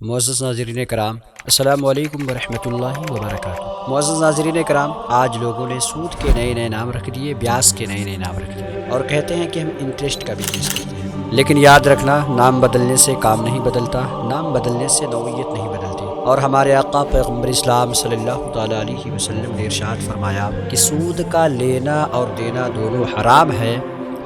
معزز ناظرین کرام، السلام علیکم ورحمۃ اللہ وبرکاتہ۔ معزز ناظرین کرام، آج لوگوں نے سود کے نئے نئے نام رکھ دیے، بیاج کے نئے نئے نام رکھ دیے اور کہتے ہیں کہ ہم انٹرسٹ کا بزنس کرتے ہیں۔ لیکن یاد رکھنا، نام بدلنے سے کام نہیں بدلتا، نام بدلنے سے نوعیت نہیں بدلتی۔ اور ہمارے آقا پیغمبر اسلام صلی اللہ تعالیٰ علیہ وسلم نے ارشاد فرمایا کہ سود کا لینا اور دینا دونوں حرام ہے،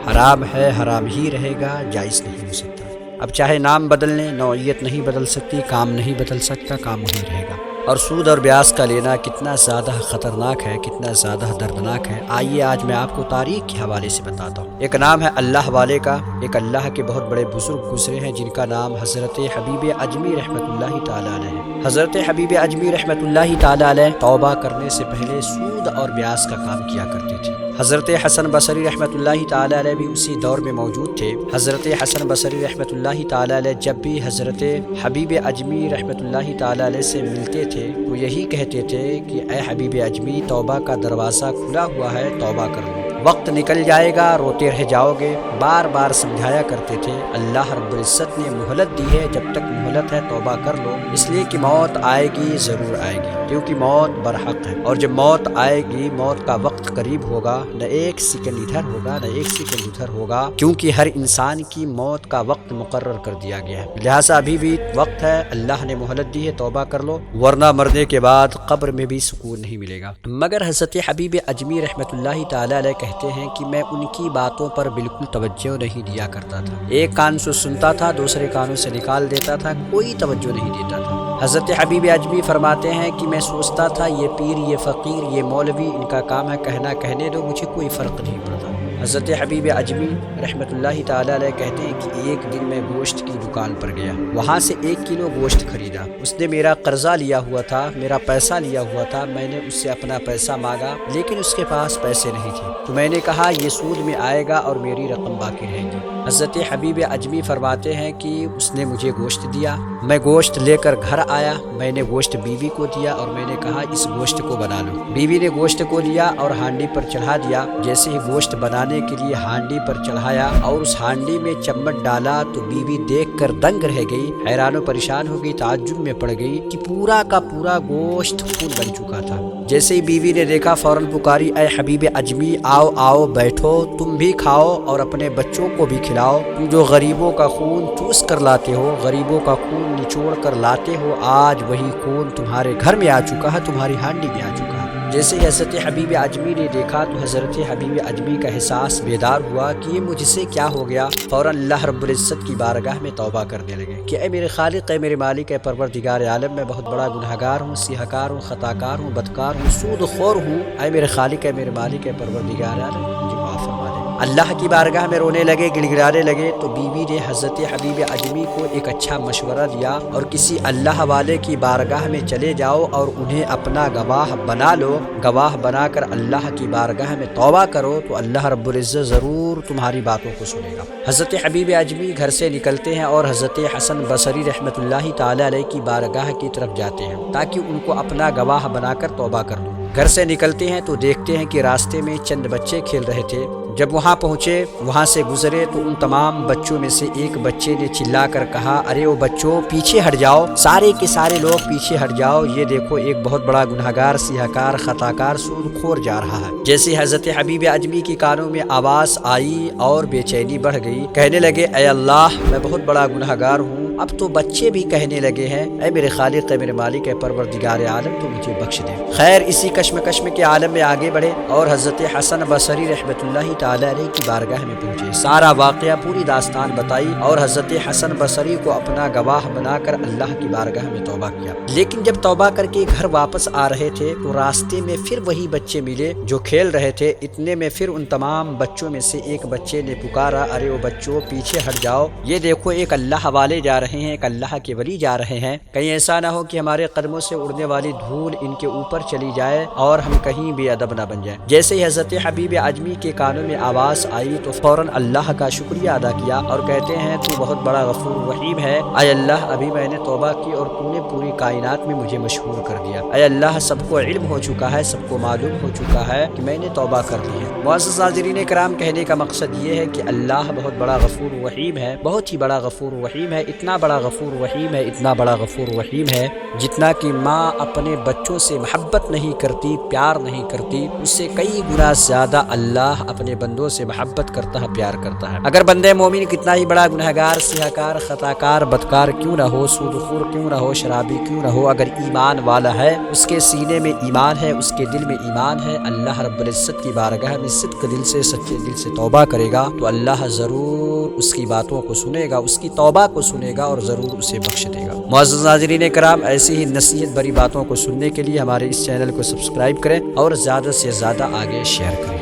حرام ہی رہے گا، جائز نہیں ہو سکتا۔ اب چاہے نام بدل لیں، نوعیت نہیں بدل سکتی، کام نہیں بدل سکتا، کام وہی رہے گا۔ اور سود اور بیاج کا لینا کتنا زیادہ خطرناک ہے، کتنا زیادہ دردناک ہے، آئیے آج میں آپ کو تاریخ کے حوالے سے بتاتا ہوں۔ ایک نام ہے اللہ والے کا، ایک اللہ کے بہت بڑے بزرگ گزرے ہیں جن کا نام حضرت حبیب اجمی رحمۃ اللہ تعالیٰ علیہ ہے۔ حضرت حبیب اجمی رحمۃ اللہ تعالیٰ علیہ توبہ کرنے سے پہلے سود اور بیاج کا کام کیا کرتے تھے۔ حضرت حسن بصری رحمۃ اللہ تعالیٰ علیہ بھی اسی دور میں موجود تھے۔ حضرت حسن بصری رحمۃ اللہ تعالیٰ علیہ جب بھی حضرت حبیب اجمی رحمۃ اللہ تعالیٰ علیہ سے ملتے تھے تو یہی کہتے تھے کہ اے حبیب اجمی، توبہ کا دروازہ کھلا ہوا ہے، توبہ کر لو، وقت نکل جائے گا، روتے رہ جاؤ گے۔ بار بار سمجھایا کرتے تھے، اللہ رب العزت نے مہلت دی ہے، جب تک مہلت ہے توبہ کر لو، اس لیے کہ موت آئے گی، ضرور آئے گی، کیونکہ موت برحق ہے، اور جب موت آئے گی، موت کا وقت قریب ہوگا، نہ ایک سیکنڈ ادھر ہوگا نہ ایک سیکنڈ ادھر ہوگا، کیونکہ ہر انسان کی موت کا وقت مقرر کر دیا گیا ہے، لہٰذا ابھی بھی وقت ہے، اللہ نے مہلت دی ہے، توبہ کر لو، ورنہ مرنے کے بعد قبر میں بھی سکون نہیں ملے گا۔ مگر حضرت حبیب اجمی رحمۃ اللہ تعالیٰ علیہ کہتے ہیں کہ میں ان کی باتوں پر بالکل توجہ نہیں دیا کرتا تھا، ایک کان سے سنتا تھا، دوسرے کانوں سے نکال دیتا تھا، کوئی توجہ نہیں دیتا تھا۔ حضرت حبیب اجمی فرماتے ہیں کہ میں سوچتا تھا یہ پیر، یہ فقیر، یہ مولوی، ان کا کام ہے کہنا، کہنے دو، مجھے کوئی فرق نہیں پڑتا۔ حضرت حبیب اجمی رحمۃ اللہ تعالیٰ علیہ کہتے ہیں کہ ایک دن میں گوشت کی دکان پر گیا، وہاں سے 1 کلو گوشت خریدا۔ اس نے میرا قرضہ لیا ہوا تھا، میرا پیسہ لیا ہوا تھا، میں نے اس سے اپنا پیسہ مانگا، لیکن اس کے پاس پیسے نہیں تھے، تو میں نے کہا یہ سود میں آئے گا اور میری رقم باقی رہے گی۔ حضرت حبیب اجمی فرماتے ہیں کہ اس نے مجھے گوشت دیا، میں گوشت لے کر گھر آیا، میں نے گوشت بیوی کو دیا اور میں نے کہا اس گوشت کو بنا لو۔ بیوی نے گوشت کو لیا اور ہانڈی پر چڑھا دیا۔ جیسے ہی گوشت بنانے کے لیے ہانڈی پر چڑھایا اور اس ہانڈی میں چمچ ڈالا تو بیوی دیکھ کر دنگ رہ گئی، حیران و پریشان ہو گئی، تعجب میں پڑ گئی کہ پورا کا پورا گوشت خون بن چکا تھا۔ جیسے ہی بیوی نے دیکھا فوراً پکاری، اے حبیب اجمی، آؤ آؤ، بیٹھو، تم بھی کھاؤ اور اپنے بچوں کو بھی کھلاؤ، تم جو غریبوں کا خون چوس کر لاتے ہو، غریبوں کا خون نچوڑ کر لاتے ہو، آج وہی خون تمہارے گھر میں آ چکا ہے، تمہاری ہانڈی میں آ چکا ہے۔ جیسے ہی حضرت حبیب اجمی نے دیکھا تو حضرت حبیب اجمی کا احساس بیدار ہوا کہ یہ مجھ سے کیا ہو گیا۔ فوراً اللہ رب العزت کی بارگاہ میں توبہ کرنے لگے کہ اے میرے خالق، اے میرے مالک، اے پروردگار عالم، میں بہت بڑا گنہگار ہوں، سیاہکار ہوں، خطاکار ہوں، بدکار ہوں، سود خور ہوں، اے میرے خالق، اے میرے مالک، اے پروردگار عالم، مجھے معاف فرما دے۔ اللہ کی بارگاہ میں رونے لگے، گڑ گڑانے لگے، تو بیوی نے حضرت حبیب اجمی کو ایک اچھا مشورہ دیا اور کسی اللہ والے کی بارگاہ میں چلے جاؤ اور انہیں اپنا گواہ بنا لو، گواہ بنا کر اللہ کی بارگاہ میں توبہ کرو تو اللہ رب العزت ضرور تمہاری باتوں کو سنے گا۔ حضرت حبیب اجمی گھر سے نکلتے ہیں اور حضرت حسن بصری رحمۃ اللہ تعالیٰ علیہ کی بارگاہ کی طرف جاتے ہیں تاکہ ان کو اپنا گواہ بنا کر توبہ کر لوں۔ گھر سے نکلتے ہیں تو دیکھتے ہیں کہ راستے میں چند بچے کھیل رہے تھے۔ جب وہاں پہنچے، وہاں سے گزرے تو ان تمام بچوں میں سے ایک بچے نے چلا کر کہا، ارے وہ بچوں پیچھے ہٹ جاؤ، سارے کے سارے لوگ پیچھے ہٹ جاؤ، یہ دیکھو ایک بہت بڑا گنہگار، سیاہکار، خطاکار، سود خور جا رہا ہے۔ جیسے حضرت حبیب اجمی کے کانوں میں آواز آئی اور بے چینی بڑھ گئی، کہنے لگے اے اللہ، میں بہت بڑا گنہگار ہوں۔ اب تو بچے بھی کہنے لگے ہیں اے میرے خالق، اے میرے مالک، اے پروردگار عالم، تو مجھے بخش دے۔ خیر، اسی کشمکش کے عالم میں آگے بڑھے اور حضرت حسن بصری رحمۃ اللہ تعالیٰ علیہ کی بارگاہ میں پہنچے، سارا واقعہ، پوری داستان بتائی اور حضرت حسن بصری کو اپنا گواہ بنا کر اللہ کی بارگاہ میں توبہ کیا۔ لیکن جب توبہ کر کے گھر واپس آ رہے تھے تو راستے میں پھر وہی بچے ملے جو کھیل رہے تھے۔ اتنے میں پھر ان تمام بچوں میں سے ایک بچے نے پکارا، ارے وہ بچوں پیچھے ہٹ جاؤ، یہ دیکھو ایک اللہ والے جا رہے ہیں، ایک اللہ کے ولی جا رہے ہیں، کہیں ایسا نہ ہو کہ ہمارے قدموں سے اڑنے والی دھول ان کے اوپر چلی جائے اور ہم کہیں بے ادب نہ بن جائیں۔ جیسے ہی حضرت حبیب اجمی کے کانوں میں آواز آئی تو فوراً اللہ کا شکریہ ادا کیا اور کہتے ہیں تو بہت بڑا غفور رحیم ہے، اے اللہ، ابھی میں نے توبہ کی اور تو نے پوری کائنات میں مجھے مشہور کر دیا۔ اے اللہ، سب کو علم ہو چکا ہے، سب کو معلوم ہو چکا ہے کہ میں نے توبہ کر لی ہے۔ معزز ناظرین کرام، کہنے کا مقصد یہ ہے کہ اللہ بہت بڑا غفور رحیم ہے، بہت ہی بڑا غفور رحیم ہے، اتنا بڑا غفور رحیم ہے، اتنا بڑا غفور رحیم ہے، جتنا کہ ماں اپنے بچوں سے محبت نہیں کرتی، پیار نہیں کرتی، اس سے کئی گنا زیادہ اللہ اپنے بندوں سے محبت کرتا ہے، پیار کرتا ہے۔ اگر بندے مومن کتنا ہی بڑا گنہگار، سیاہکار، خطاکار، بدکار کیوں نہ ہو، سودخور کیوں نہ ہو، شرابی کیوں نہ ہو، اگر ایمان والا ہے، اس کے سینے میں ایمان ہے، اس کے دل میں ایمان ہے، اللہ رب العزت کی بارگاہ میں صدق دل سے، سچے دل سے توبہ کرے گا تو اللہ ضرور اس کی باتوں کو سنے گا، اس کی توبہ کو سنے گا اور ضرور اسے بخش دے گا۔ معزز ناظرین کرام، ایسی ہی نصیحت بری باتوں کو سننے کے لیے ہمارے اس چینل کو سبسکرائب کریں اور زیادہ سے زیادہ آگے شیئر کریں۔